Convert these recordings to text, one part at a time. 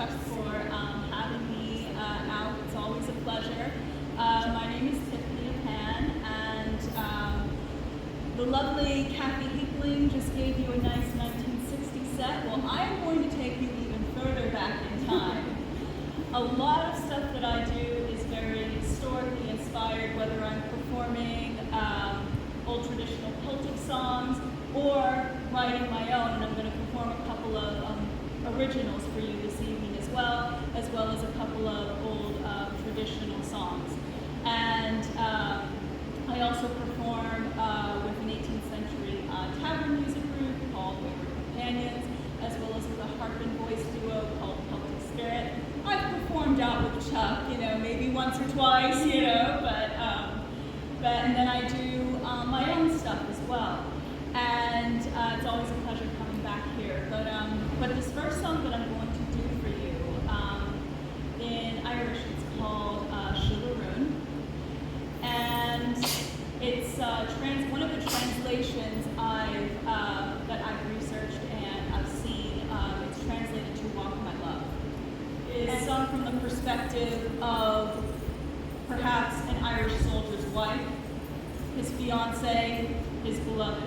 Chuck, for having me out. It's always a pleasure. My name is Siuil A, and the lovely Kathy Hickling just gave you a nice 1960s set. Well, I'm going to take you even further back in time. A lot of stuff that I do is very historically inspired, whether I'm performing old traditional Celtic songs or writing my own, and I'm going to perform a couple of originals for you this evening as well as a couple of old traditional songs. And I also perform with an 18th century tavern music group called Wayward Companions, as well as with a harp and voice duo called Celtic Spirit. I've performed out with Chuck, maybe once or twice, but and then I do my own stuff as well. And it's always a pleasure coming back here. But this first song that I'm going to do for you, in Irish, it's called Siuil A Run. And it's one of the translations that I've researched and I've seen. It's translated to Walk My Love. It's sung from the perspective of perhaps an Irish soldier's wife, his fiancé, his beloved.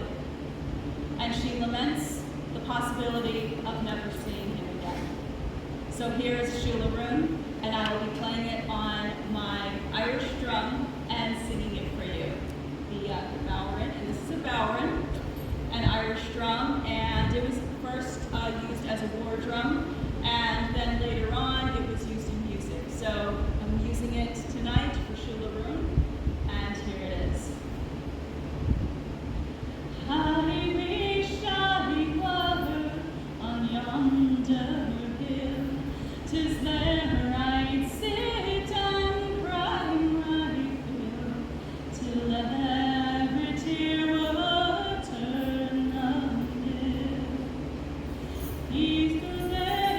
And she laments the possibility of never seeing him again. So here is Siuil A Run, and I will be playing it on my Irish drum and singing it for you. The bowrin, and this is a bowrin, an Irish drum, and it was first used as a war drum, and then later on it was used in music. So I'm using it tonight for Siuil A Run, and here it is. On yonder hill, 'tis there I'd sit and cry my fill, till every tear would turn uphill. These the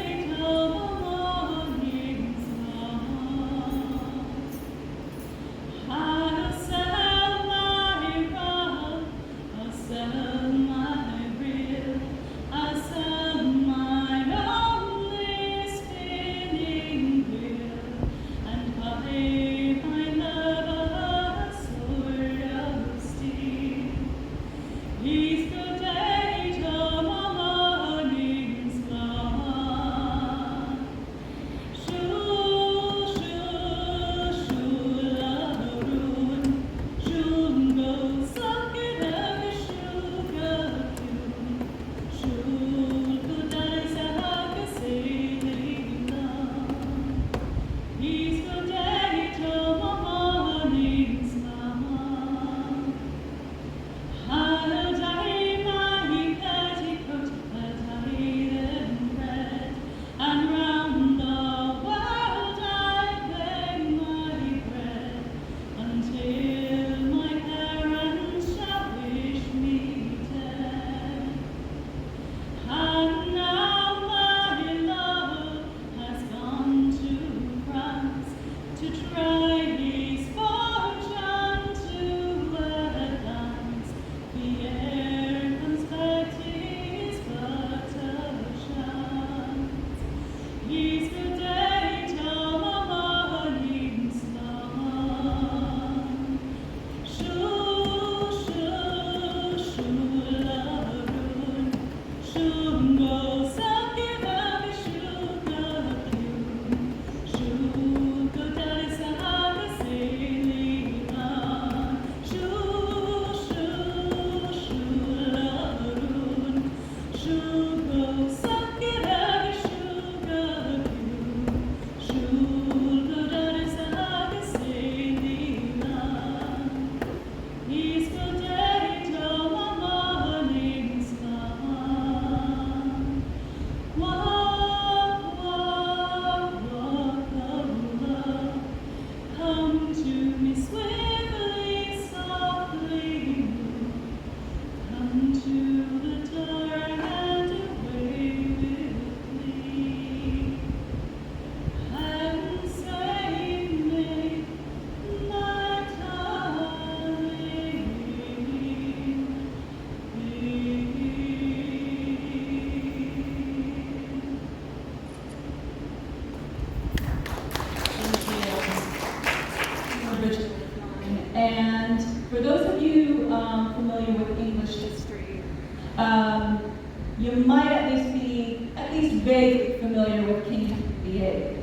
vaguely familiar with King Henry VIII.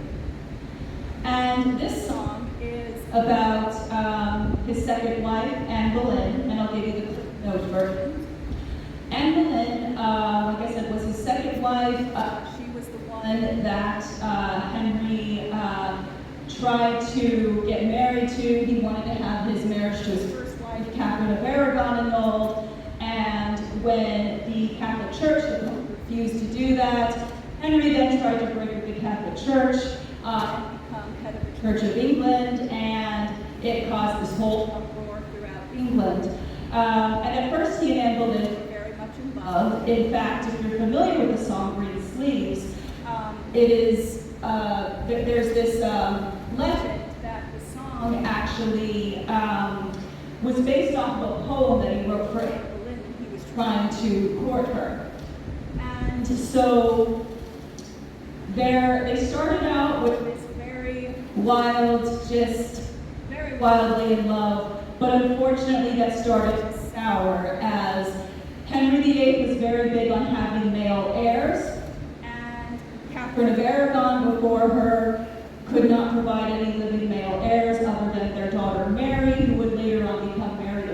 And this song is about his second wife, Anne Boleyn, and I'll give you the Cliff Notes version. Anne Boleyn, like I said, was his second wife. She was the one that Henry tried to get married to. He wanted to have his marriage to his first wife, Catherine of Aragon, annulled. And when the Catholic Church refused to do that, Henry then tried to break with the Catholic Church and become head of the Church of England, and it caused this whole uproar throughout England. And at first, he and Anne Boleyn were very much in love. In fact, if you're familiar with the song Green Sleeves, it is, there's this legend that the song actually was based off of a poem that he wrote for Anne Boleyn when he was trying to court her. And so they started out with this very wild, just very wildly in love, but unfortunately that started to sour as Henry VIII was very big on having male heirs, and Catherine of Aragon before her could not provide any living male heirs other than their daughter Mary, who would later on become Mary I,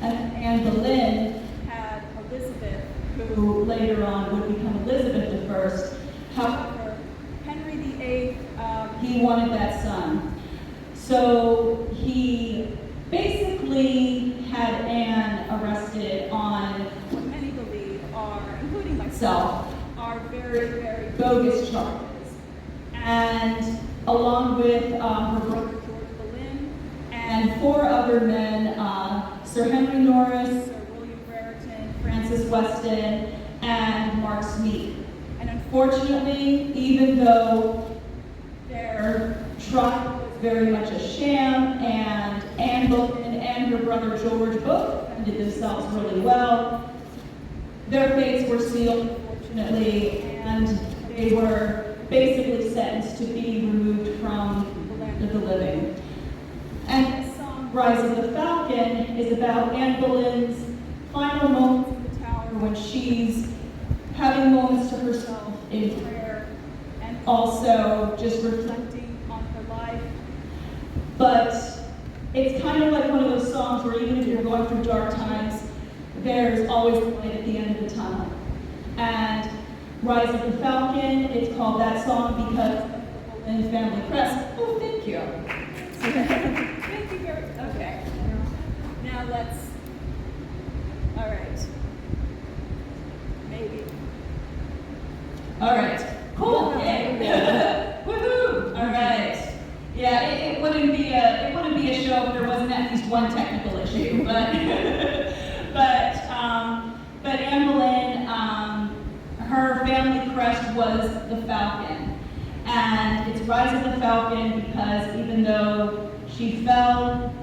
and Anne Boleyn had Elizabeth, who later on would become Elizabeth I. However, Henry VIII, he wanted that son. So he basically had Anne arrested on what many believe are, including myself, are very, very bogus charges. And along with her brother George Boleyn and 4 other men, Sir Henry Norris, Sir William Brereton, Francis Weston, and Mark Smead. And unfortunately, even though their trial was very much a sham, and Anne Boleyn and her brother George both defended themselves really well, their fates were sealed, unfortunately, and they were basically sentenced to be removed from the land of the living. And the song Rise of the Falcon is about Anne Boleyn's final moments in the tower when she's having moments to herself in prayer and also just reflecting on her life. But it's kind of like one of those songs where even if you're going through dark times, there's always a light at the end of the tunnel. And Rise of the Falcon, it's called that song because of the Boleyn family crest. Oh, thank you. Thank you very much. Okay. Now let's, all right. Maybe. All right. Cool. Yay. Woohoo. All right. Yeah, it wouldn't be a show if there wasn't at least one technical issue, but but Anne Boleyn, her family crest was the Falcon, and it's Rise of the Falcon because even though she fell,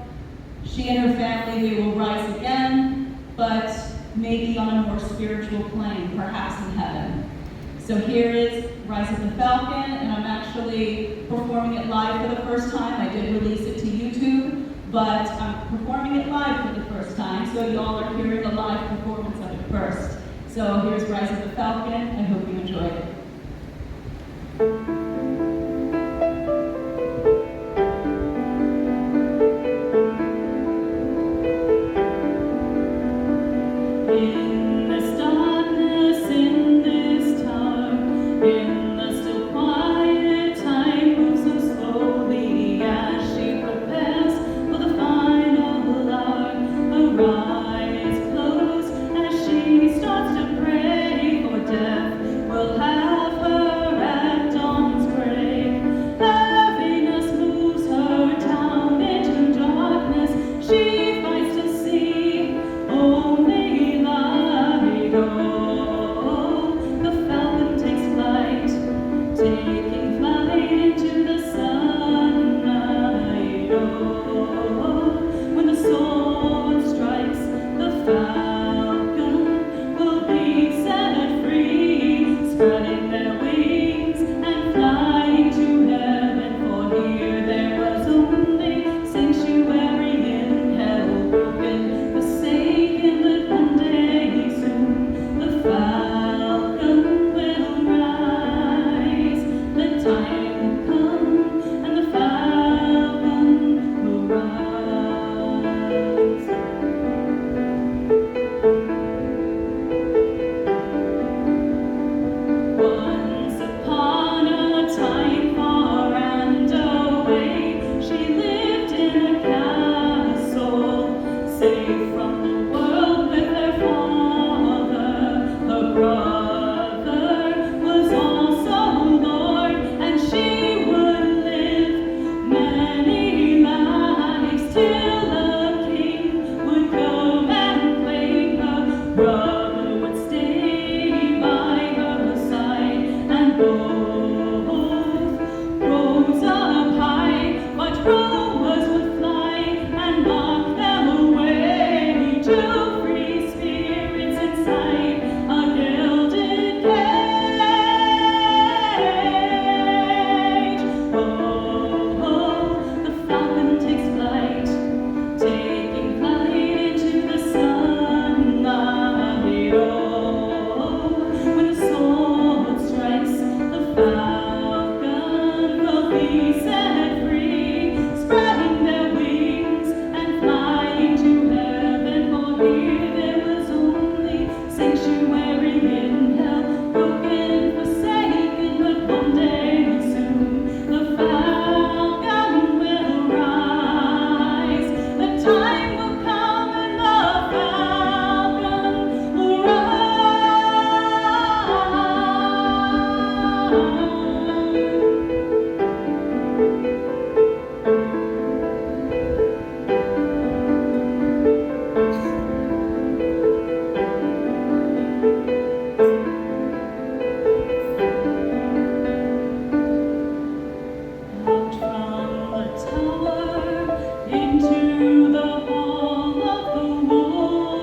she and her family, they will rise again, but maybe on a more spiritual plane, perhaps in heaven. So here is Rise of the Falcon, and I'm actually performing it live for the first time. I did release it to YouTube, but I'm performing it live for the first time, so y'all are hearing a live performance of it first. So here's Rise of the Falcon. I hope you enjoy it. In this darkness, in this time, in the still quiet time, moves so slowly as she prepares for the final hour. Her eyes close as she starts to pray for death will have falcon will be set free, spreading their wings and flying to heaven. For here there was only sanctuary in hell, broken, forsaken, but one day soon the falcon will rise. The time will come and the falcon will rise. Out from the tower into the hall of the wall,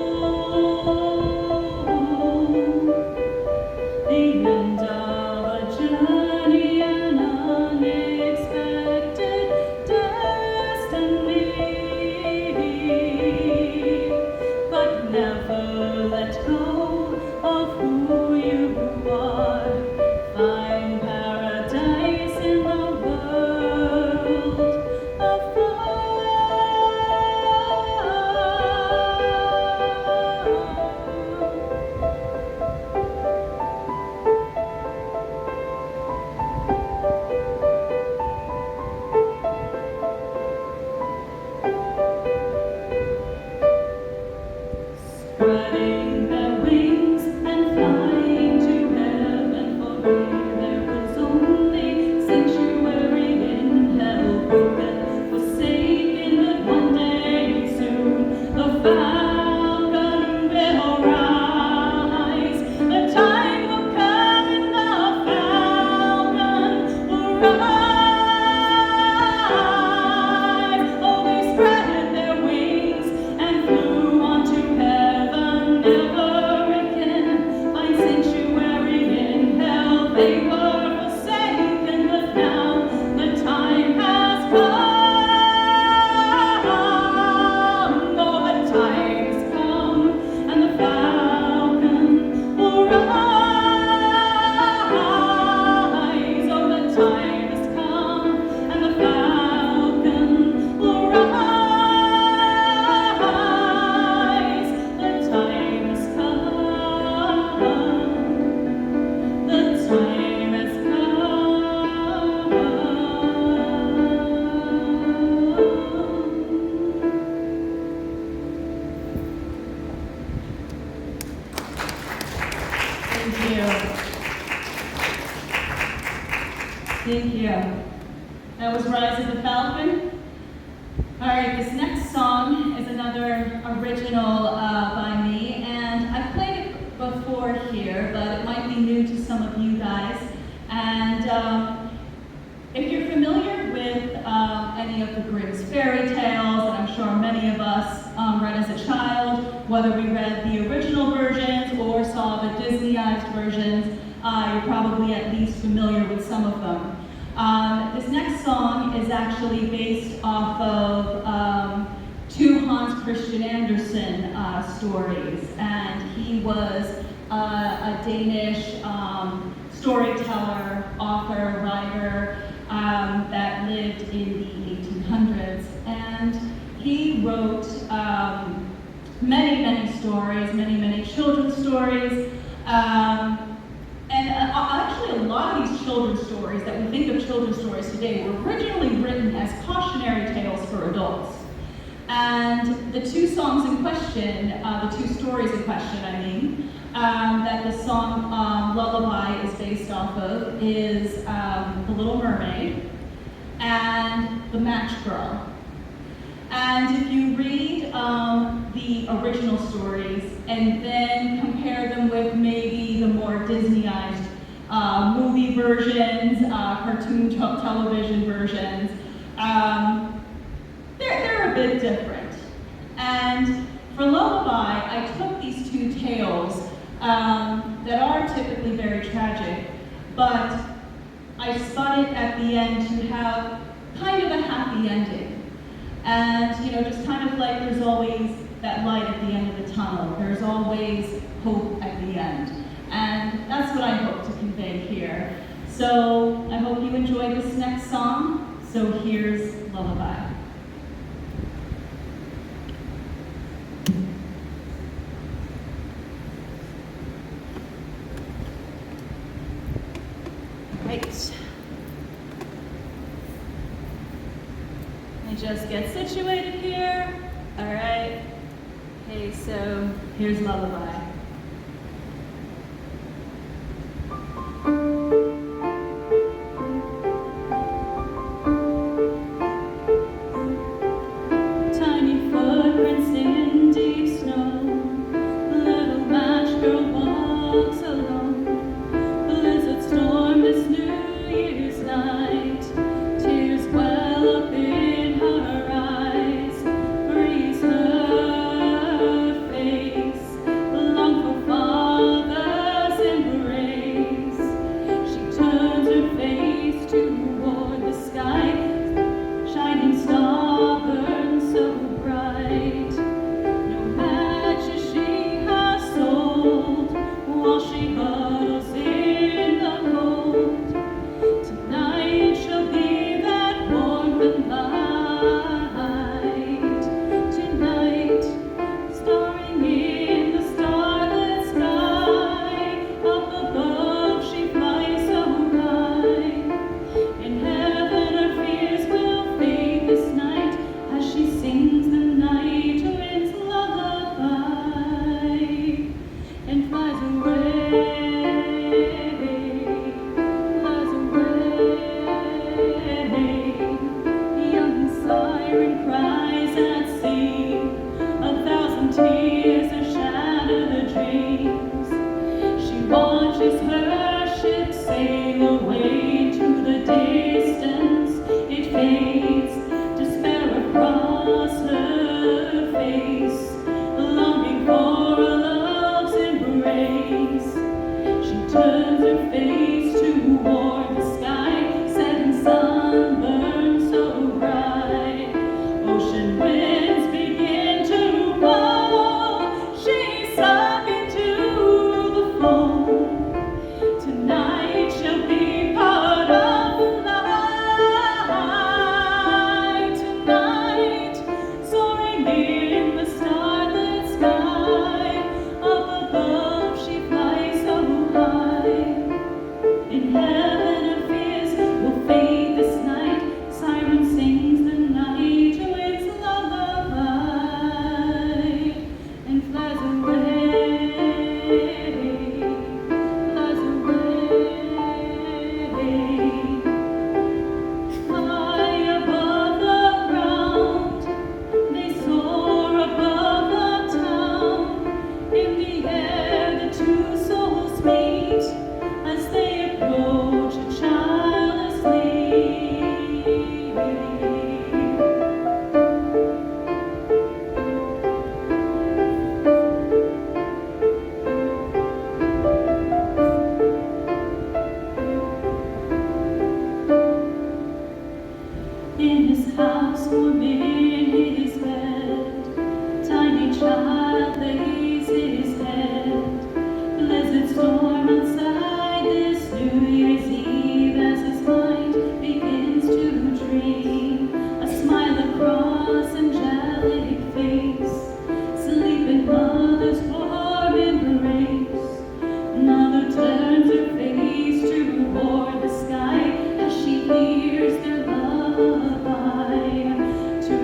the end of a journey, an unexpected destiny. But never let go of who you are. Find paradise in the world of God. Spreading their wings and flying to heaven, for here there was only sanctuary in hell, broken, forsaken, but one day soon the falcon will rise. The time will come and the falcon will rise. Oh, they spread their wings and flew on to heaven, never again find sanctuary in hell. They were forsaken, but now the time has come. Oh, the time has come, and the falcon will rise. Oh, the time has come, and the falcon will rise. The time has come. The time has come. Thank you. Thank you. That was Rise of the Falcon. All right, this next song is another original by me, and I've played it before here, but it might be new to some of you guys. And if you're familiar with any of the Grimm's fairy tales, and I'm sure many of us read as a child, whether we read the original versions or saw the Disneyized versions, you're probably at least familiar with some of them. This next song is actually based off of two Hans Christian Andersen stories, and he was a Danish storyteller, author, writer that lived in the 1800s, and he wrote many stories, many children's stories. And actually, a lot of these children's stories that we think of children's stories today were originally written as cautionary tales for adults. And the two songs in question, the two stories in question, that the song Lullaby is based off of is The Little Mermaid and The Match Girl. And if you read the original stories and then compare them with maybe the more Disneyized movie versions, cartoon television versions, they're a bit different. And for Lullaby, I took these two tales that are typically very tragic, but I spun it at the end to have kind of a happy ending. And, you know, just kind of like there's always that light at the end of the tunnel. There's always hope at the end. And that's what I hope to convey here. So I hope you enjoy this next song. So here's Lullaby. Right. Let me just get situated here. All right. Okay, so here's Lullaby. Tiny footprints in deep snow. Little match girl walks alone. Blizzard storm this New Year's night. Tears well up in her eyes. Breeze her face. Long for father's embrace. She turns her face toward the sky. Shining star burns so bright. No matches she has sold while she huddles in the cold. Tonight she'll be that warmth and light. Tonight, starring in the starlit sky. Up above she flies so high. In heaven her fears will fade this night as she sings the night wind's lullaby and flies away, flies away. Young siren cries at sea, 1,000 tears have shattered her dreams. She watches her ship sail away to the distance. It fades, despair across her face, longing for a love's embrace. She turns her face toward the sky, setting sun burns so bright. Ocean winds begin to blow. She's sunk into the foam. Tonight she'll be part of the light. Tonight, soaring in the starlit sky. Up above she flies so high. In heaven her fears will fade this night. Siren sings the night wind's lullaby and flies away, flies away. High above the ground, they soar above the town. In the air the two souls meet as they approach a childless sleep. In his house, warm in his bed, tiny child lays his head. Blizzard storm outside this New Year's Eve as his mind begins to dream. A smile across angelic face, sleeping mother's warm embrace. Mother turns her face toward the sky as she hears their lullaby. Two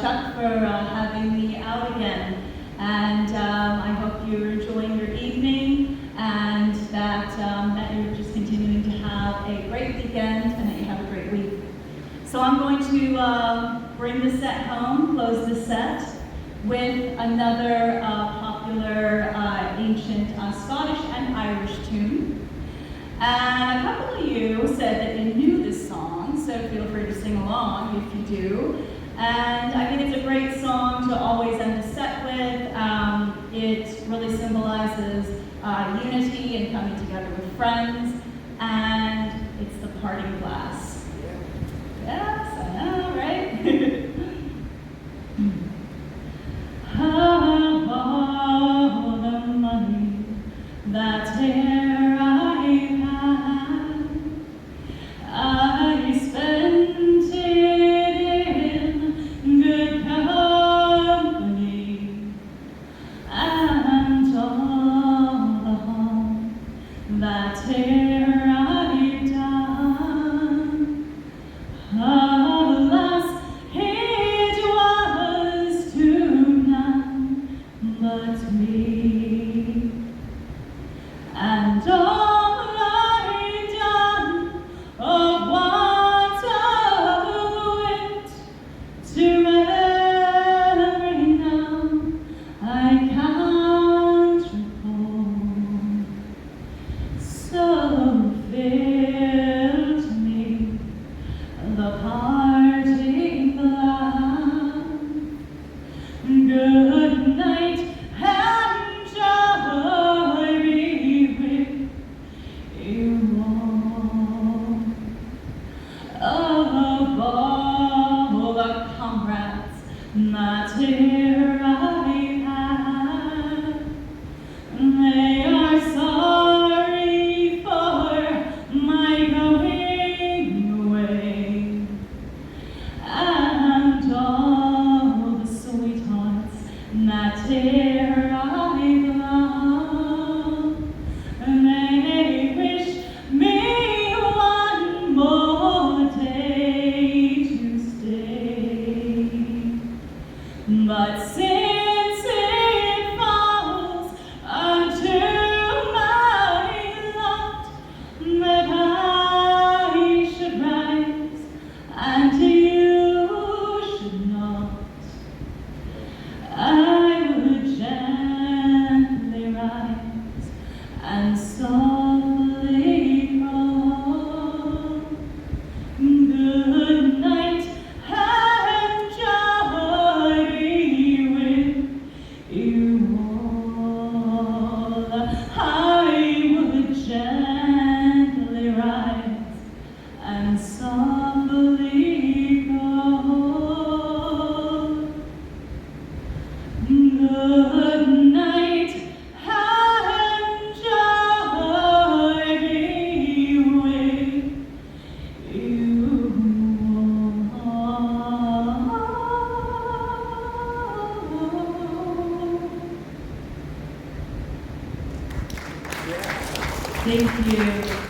Chuck, for having me out again. And I hope you're enjoying your evening, and that you're just continuing to have a great weekend and that you have a great week. So I'm going to bring the set home, close the set, with another popular ancient Scottish and Irish tune. And a couple of you said that you knew this song, so feel free to sing along if you do. And I think it's a great song to always end the set with. It really symbolizes unity and coming together with friends, and it's the parting glass. Yes, I know, right? All the money that e'er I've had, I spent it in good company, and all the harm that e'er I've done, alas, it was to none but me. And all I've done of what of wit to every now I can't recall. So fill to me the parting glass. Good night and joy be with you all. Of all the comrades that e'er I've had, they are sorry for my going away, and all the sweethearts that e'er I've loved, they wish me one more day to stay. But since it falls unto my lot that I should rise and you should not, I would gently rise and softly call. Good night and joy be with you all. I would gently rise and softly call. Good night and joy be with you all. Thank you.